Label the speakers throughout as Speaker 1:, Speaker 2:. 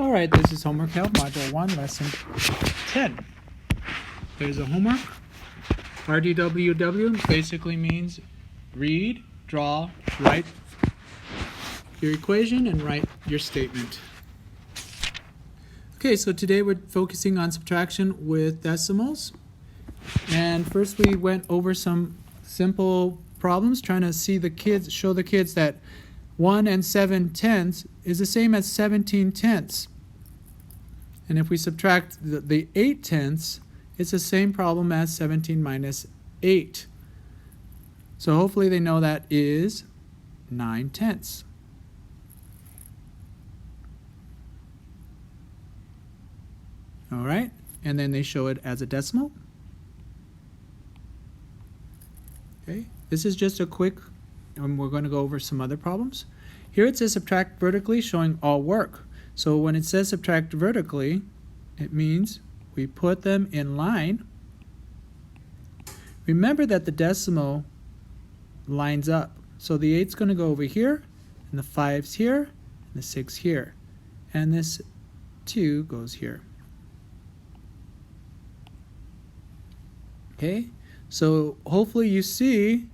Speaker 1: All right, this is Homework Help, Module 1, Lesson 10. There's a homework. RDWW basically means read, draw, write your equation, and write your statement. Okay, so today we're focusing on subtraction with decimals. And first we went over some simple problems, trying to show the kids that 1 and 7/10 is the same as 17/10. And if we subtract the 8/10, it's the same problem as 17 minus 8. So hopefully they know that is 9/10. All right, and then they show it as a decimal. Okay, this is just a quick, and we're going to go over some other problems. Here it says subtract vertically, showing all work. So when it says subtract vertically, it means we put them in line. Remember that the decimal lines up. So the 8's going to go over here, and the 5's here, and the 6 here. And this 2 goes here. Okay, so hopefully you see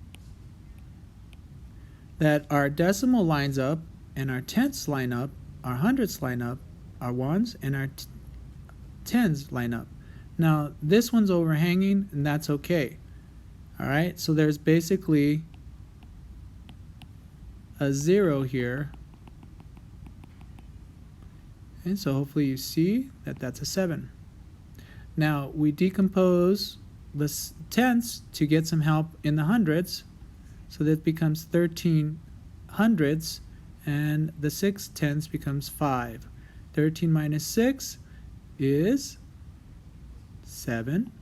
Speaker 1: that our decimal lines up, and our tenths line up, our hundredths line up, our ones, and our tens line up. Now this one's overhanging, and that's okay. All right, so there's basically a 0 here, and so hopefully you see that that's a 7. Now we decompose the tenths to get some help in the hundreds, so that becomes 13 hundredths, and the 6 tenths becomes 5. 13 minus 6 is 7.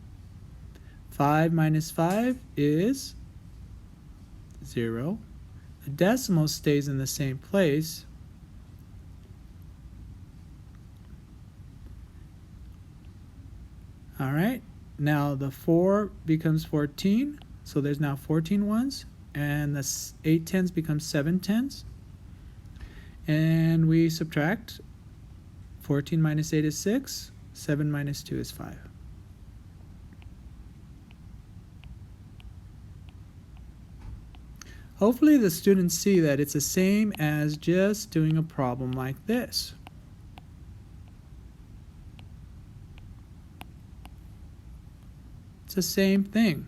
Speaker 1: 5 minus 5 is 0. The decimal stays in the same place. All right, now the 4 becomes 14, so there's now 14 ones, and the 8 tenths becomes 7 tenths. And we subtract. 14 minus 8 is 6. 7 minus 2 is 5. Hopefully the students see that it's the same as just doing a problem like this. It's the same thing.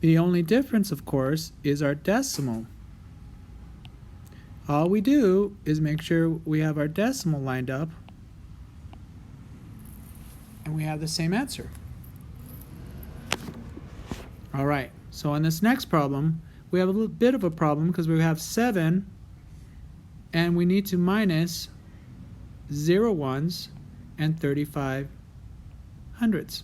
Speaker 1: The only difference, of course, is our decimal. All we do is make sure we have our decimal lined up, and we have the same answer. All right, so on this next problem, we have a little bit of a problem because we have 7, and we need to minus 0 ones and 35 hundredths.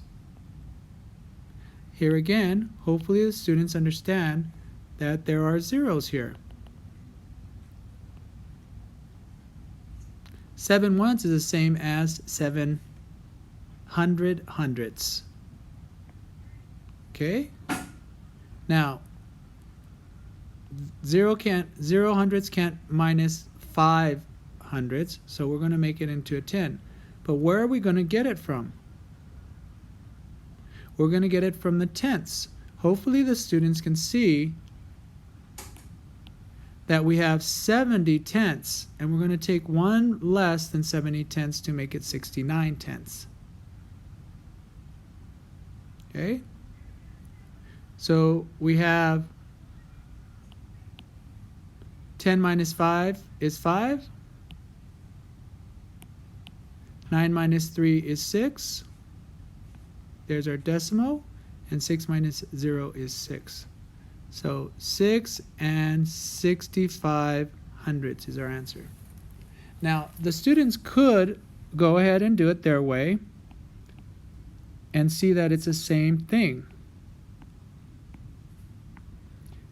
Speaker 1: Here again, hopefully the students understand that there are zeros here. 7 ones is the same as 700 hundredths. Okay? Now, 0 hundredths can't minus 5 hundredths, so we're going to make it into a 10. But where are we going to get it from? We're going to get it from the tenths. Hopefully the students can see that we have 70 tenths, and we're going to take one less than 70 tenths to make it 69 tenths. Okay? So we have 10 minus 5 is 5. 9 minus 3 is 6. There's our decimal, and 6 minus 0 is 6. So 6 and 65 hundredths is our answer. Now, the students could go ahead and do it their way and see that it's the same thing.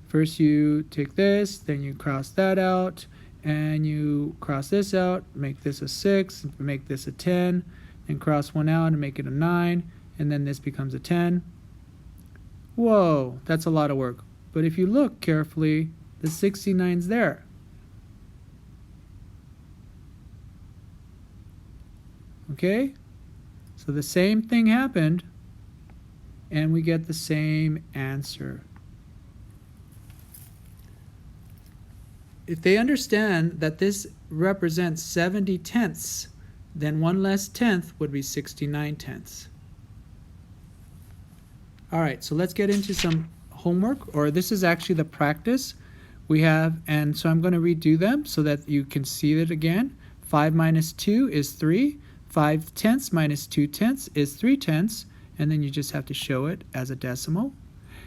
Speaker 1: First you take this, then you cross that out, and you cross this out, make this a 6, make this a 10, and cross one out and make it a 9, and then this becomes a 10. Whoa, that's a lot of work. But if you look carefully, the 69's there. Okay? So the same thing happened, and we get the same answer. If they understand that this represents 70 tenths, then 1 less tenth would be 69 tenths. All right, so let's get into some homework, or this is actually the practice we have, and so I'm going to redo them so that you can see it again. 5 minus 2 is 3. 5 tenths minus 2 tenths is 3 tenths, and then you just have to show it as a decimal.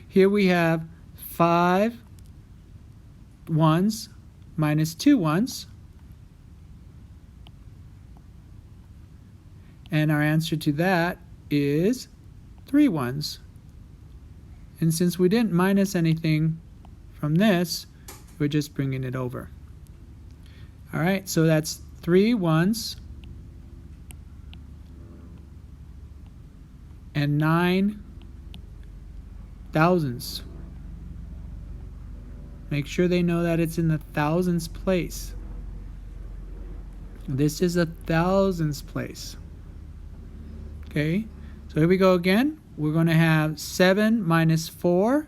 Speaker 1: Here we have 5 ones minus 2 ones, and our answer to that is 3 ones. And since we didn't minus anything from this, we're just bringing it over. All right, so that's 3 ones and 9 thousandths. Make sure they know that it's in the thousands place. This is a thousands place. Okay, so here we go again. We're going to have 7 minus 4.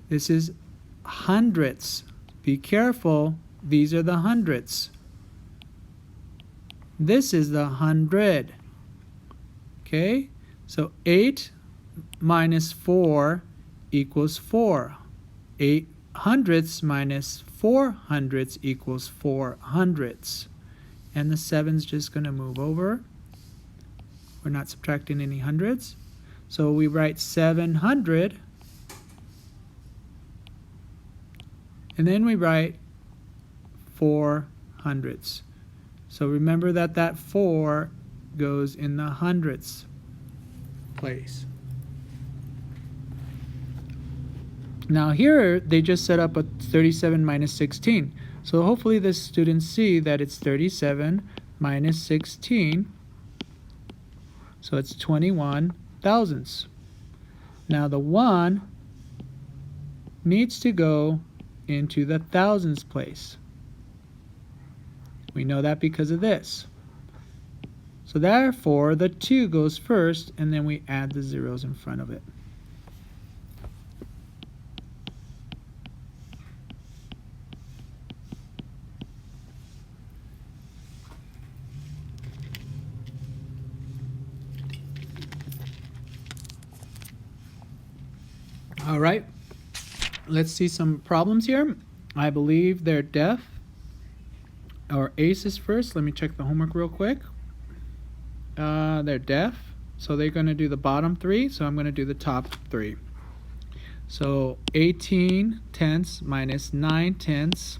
Speaker 1: This is hundredths. Be careful, these are the hundredths. This is the 100. Okay, so 8 minus 4 equals 4. 8 hundredths minus 4 hundredths equals 4 hundredths. And the 7's just going to move over. We're not subtracting any hundreds. So we write 700. And then we write 4 hundredths. So remember that that 4 goes in the hundredths place. Now here they just set up a 37 minus 16. So hopefully the students see that it's 37 minus 16. So it's 21 thousandths. Now the 1 needs to go into the thousands place. We know that because of this. So therefore the 2 goes first, and then we add the zeros in front of it. All right, let's see some problems here. I believe they're deaf. Or aces first. Let me check the homework real quick. They're deaf, so they're going to do the bottom 3, so I'm going to do the top 3. So 18 tenths minus 9 tenths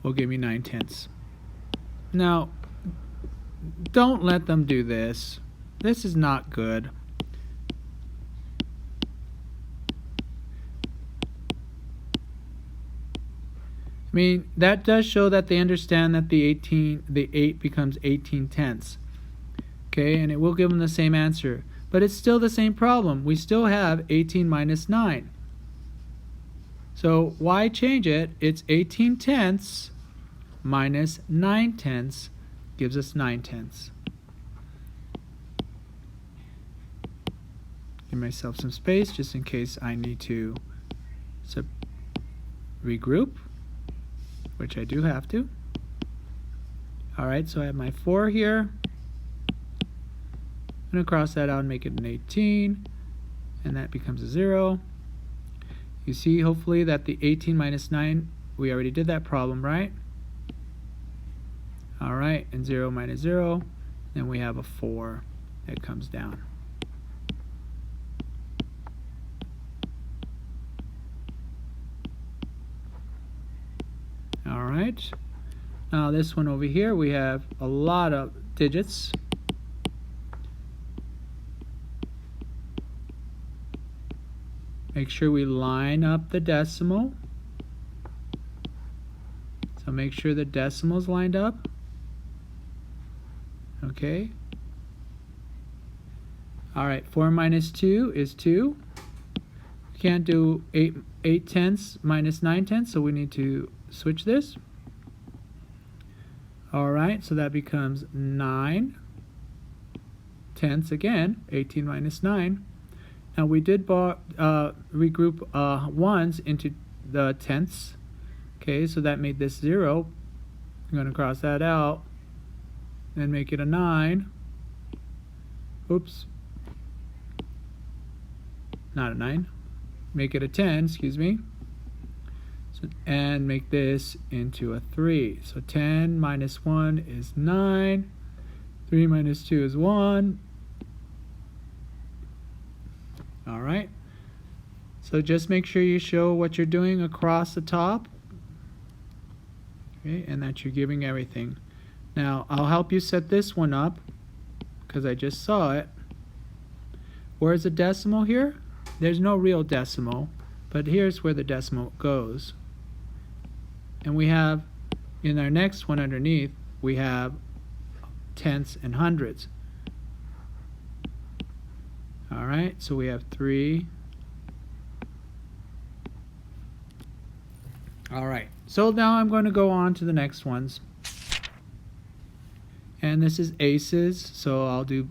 Speaker 1: will give me 9 tenths. Now, don't let them do this. This is not good. I mean, that does show that they understand that the 8 becomes 18 tenths. Okay, and it will give them the same answer. But it's still the same problem. We still have 18 minus 9. So why change it? It's 18 tenths minus 9 tenths gives us 9 tenths. Give myself some space just in case I need to regroup, which I do have to. Alright, so I have my 4 here. I'm going to cross that out and make it an 18, and that becomes a 0. You see, hopefully, that the 18 minus 9, we already did that problem, right? Alright, and 0 minus 0, then we have a 4 that comes down. Alright, now this one over here, we have a lot of digits. Make sure we line up the decimal. So make sure the decimals lined up. Okay. All right, 4 minus 2 is 2. We can't do 8 tenths minus 9 tenths, so we need to switch this. All right, so that becomes 9 tenths again, 18 minus 9. Now we did regroup ones into the tenths. Okay, so that made this 0. I'm going to cross that out and make it a 9. Oops. Not a 9. Make it a 10, excuse me. So, and make this into a 3. So 10 minus 1 is 9. 3 minus 2 is 1. All right. So just make sure you show what you're doing across the top. Okay, and that you're giving everything. Now, I'll help you set this one up because I just saw it. Where's the decimal here? There's no real decimal, but here's where the decimal goes. And we have, in our next one underneath, we have tenths and hundreds. All right, so we have 3. All right, so now I'm going to go on to the next ones. And this is aces, so I'll do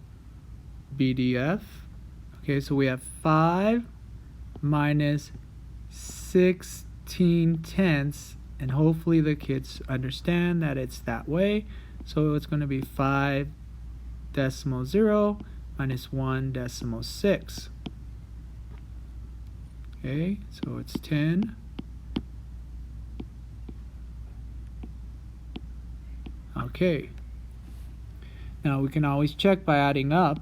Speaker 1: BDF. Okay, so we have 5 minus 16 tenths, and hopefully the kids understand that it's that way. So it's going to be 5.0 minus 1.6. Okay, so it's 10. Okay. Now we can always check by adding up.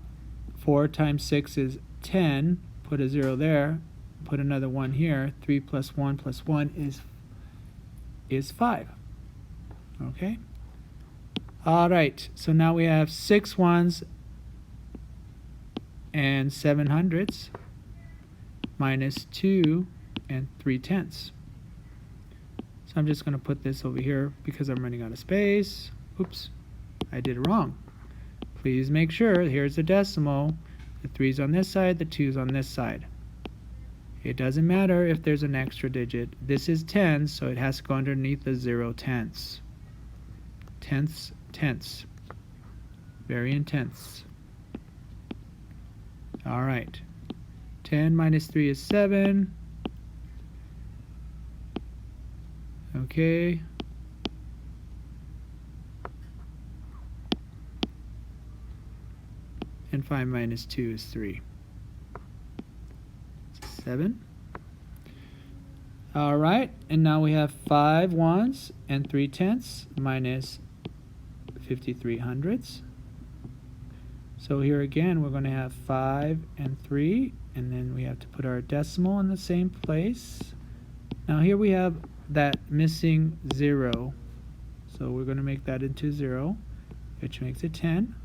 Speaker 1: 4 times 6 is 10. Put a 0 there. Put another 1 here. 3 plus 1 plus 1 is 5. Okay. All right. So now we have 6 ones and 7 hundredths minus 2 and 3 tenths. So I'm just going to put this over here because I'm running out of space. Oops, I did it wrong. Please make sure, here's the decimal. The 3's on this side, the 2's on this side. It doesn't matter if there's an extra digit. This is tens, so it has to go underneath the 0 tenths. Tenths. Very intense. All right. 10 minus 3 is 7. Okay. And 5 minus 2 is 3. 7. All right, and now we have 5 ones and 3 tenths minus 53 hundredths. So here again, we're going to have 5 and 3, and then we have to put our decimal in the same place. Now here we have that missing 0. So we're going to make that into 0, which makes it 10.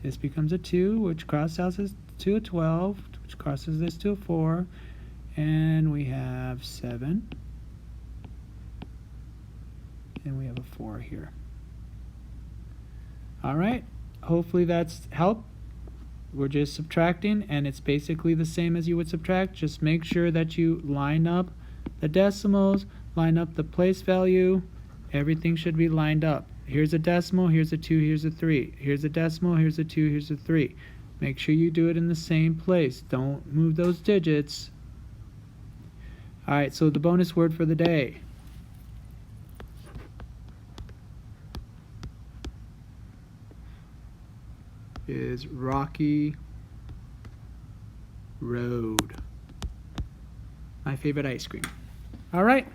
Speaker 1: This becomes a 2, which crosses out this to a 12, which crosses this to a 4, and we have 7, and we have a 4 here. All right, hopefully that's helped. We're just subtracting, and it's basically the same as you would subtract. Just make sure that you line up the decimals, line up the place value. Everything should be lined up. Here's a decimal, here's a 2, here's a 3. Here's a decimal, here's a 2, here's a 3. Make sure you do it in the same place. Don't move those digits. All right, so the bonus word for the day. Is Rocky Road. My favorite ice cream. All right,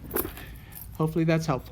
Speaker 1: hopefully that's helpful.